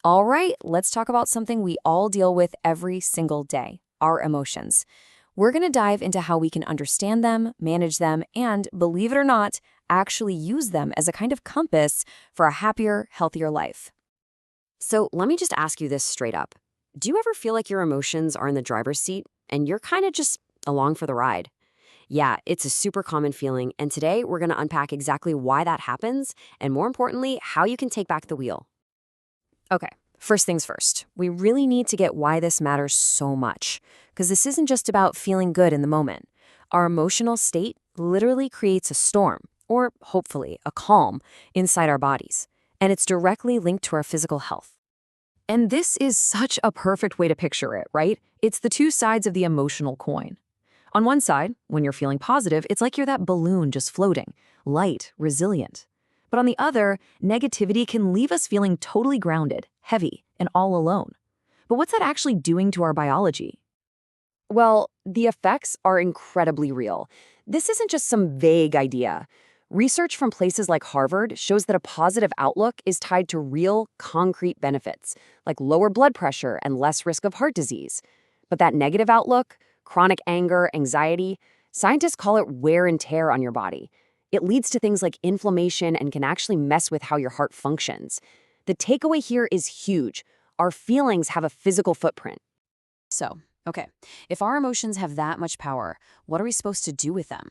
All right, let's talk about something we all deal with every single day, our emotions. We're going to dive into how we can understand them, manage them, and, believe it or not, actually use them as a kind of compass for a happier, healthier life. So let me just ask you this straight up. Do you ever feel like your emotions are in the driver's seat and you're kind of just along for the ride? Yeah, it's a super common feeling, and today we're going to unpack exactly why that happens and, more importantly, how you can take back the wheel. Okay, first things first. We really need to get why this matters so much, because this isn't just about feeling good in the moment. Our emotional state literally creates a storm, or hopefully a calm, inside our bodies, and it's directly linked to our physical health. And this is such a perfect way to picture it, right? It's the two sides of the emotional coin. On one side, when you're feeling positive, it's like you're that balloon just floating, light, resilient. But on the other, negativity can leave us feeling totally grounded, heavy, and all alone. But what's that actually doing to our biology? Well, the effects are incredibly real. This isn't just some vague idea. Research from places like Harvard shows that a positive outlook is tied to real, concrete benefits, like lower blood pressure and less risk of heart disease. But that negative outlook, chronic anger, anxiety, scientists call it wear and tear on your body. It leads to things like inflammation and can actually mess with how your heart functions. The takeaway here is huge. Our feelings have a physical footprint. So, okay, if our emotions have that much power, what are we supposed to do with them?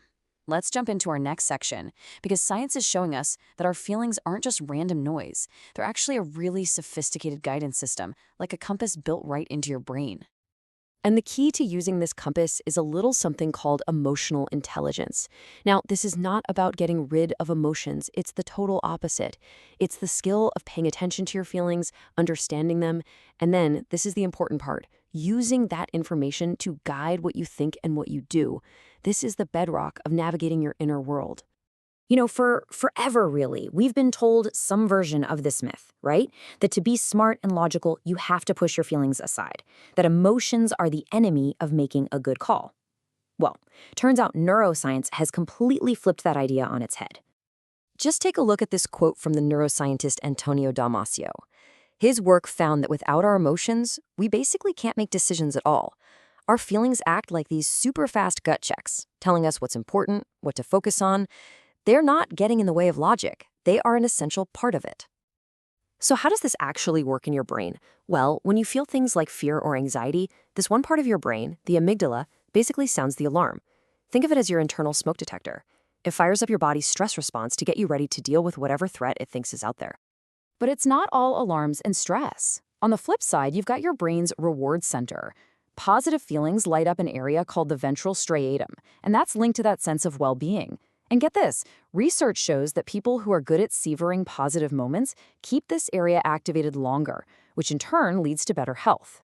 Let's jump into our next section, because science is showing us that our feelings aren't just random noise. They're actually a really sophisticated guidance system, like a compass built right into your brain. And the key to using this compass is a little something called emotional intelligence. Now, this is not about getting rid of emotions. It's the total opposite. It's the skill of paying attention to your feelings, understanding them, and then, this is the important part, using that information to guide what you think and what you do. This is the bedrock of navigating your inner world. For forever, really, we've been told some version of this myth, right? That to be smart and logical, you have to push your feelings aside, that emotions are the enemy of making a good call. Well, turns out neuroscience has completely flipped that idea on its head. Just take a look at this quote from the neuroscientist Antonio Damasio. His work found that without our emotions, we basically can't make decisions at all. Our feelings act like these super fast gut checks, telling us what's important, what to focus on. They're not getting in the way of logic. They are an essential part of it. So how does this actually work in your brain? Well, when you feel things like fear or anxiety, this one part of your brain, the amygdala, basically sounds the alarm. Think of it as your internal smoke detector. It fires up your body's stress response to get you ready to deal with whatever threat it thinks is out there. But it's not all alarms and stress. On the flip side, you've got your brain's reward center. Positive feelings light up an area called the ventral striatum, and that's linked to that sense of well-being. And get this, research shows that people who are good at savoring positive moments keep this area activated longer, which in turn leads to better health.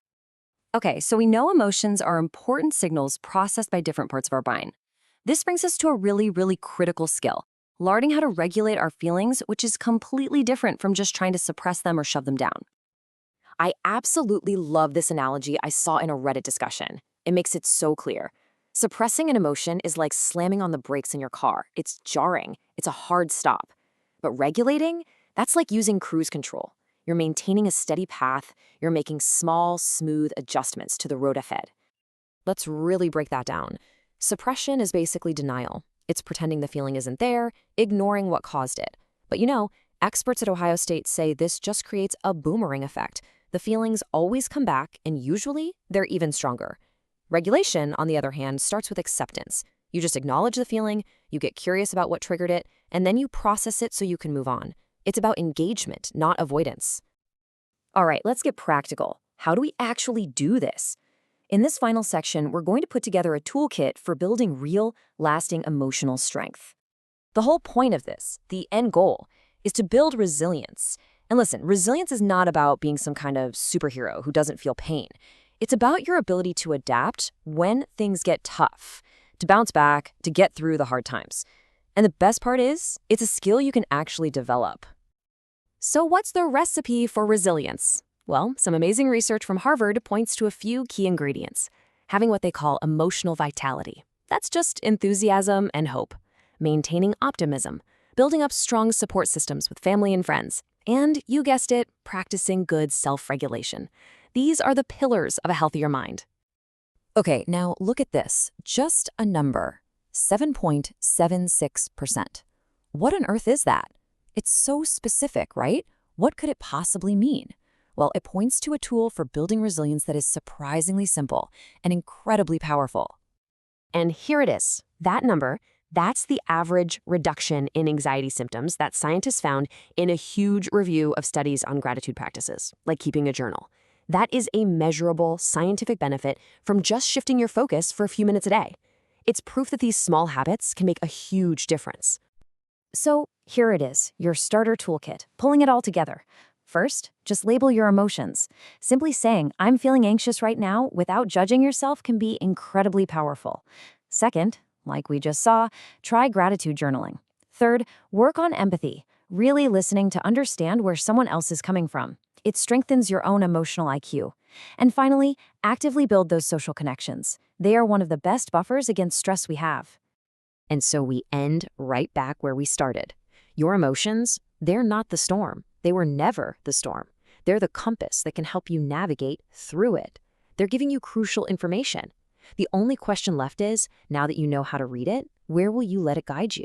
Okay, so we know emotions are important signals processed by different parts of our brain. This brings us to a really critical skill, learning how to regulate our feelings, which is completely different from just trying to suppress them or shove them down. I absolutely love this analogy I saw in a Reddit discussion. It makes it so clear. Suppressing an emotion is like slamming on the brakes in your car. It's jarring. It's a hard stop. But regulating, that's like using cruise control. You're maintaining a steady path. You're making small, smooth adjustments to the road ahead. Let's really break that down. Suppression is basically denial. It's pretending the feeling isn't there, ignoring what caused it. But experts at Ohio State say this just creates a boomerang effect. The feelings always come back, and usually they're even stronger. Regulation, on the other hand, starts with acceptance. You just acknowledge the feeling, you get curious about what triggered it, and then you process it so you can move on. It's about engagement, not avoidance. All right, let's get practical. How do we actually do this? In this final section, we're going to put together a toolkit for building real, lasting emotional strength. The whole point of this, the end goal, is to build resilience. And listen, resilience is not about being some kind of superhero who doesn't feel pain. It's about your ability to adapt when things get tough, to bounce back, to get through the hard times. And the best part is, it's a skill you can actually develop. So what's the recipe for resilience? Well, some amazing research from Harvard points to a few key ingredients. Having what they call emotional vitality. That's just enthusiasm and hope. Maintaining optimism. Building up strong support systems with family and friends. And you guessed it, practicing good self-regulation. These are the pillars of a healthier mind. Okay, now look at this. Just a number. 7.76%. What on earth is that? It's so specific, right? What could it possibly mean? Well, it points to a tool for building resilience that is surprisingly simple and incredibly powerful. And here it is. That number, that's the average reduction in anxiety symptoms that scientists found in a huge review of studies on gratitude practices, like keeping a journal. That is a measurable scientific benefit from just shifting your focus for a few minutes a day. It's proof that these small habits can make a huge difference. So here it is, your starter toolkit, pulling it all together. First, just label your emotions. Simply saying, I'm feeling anxious right now without judging yourself can be incredibly powerful. Second, like we just saw, try gratitude journaling. Third, work on empathy, really listening to understand where someone else is coming from. It strengthens your own emotional IQ. And finally, actively build those social connections. They are one of the best buffers against stress we have. And so we end right back where we started. Your emotions, they're not the storm. They were never the storm. They're the compass that can help you navigate through it. They're giving you crucial information. The only question left is, now that you know how to read it, where will you let it guide you?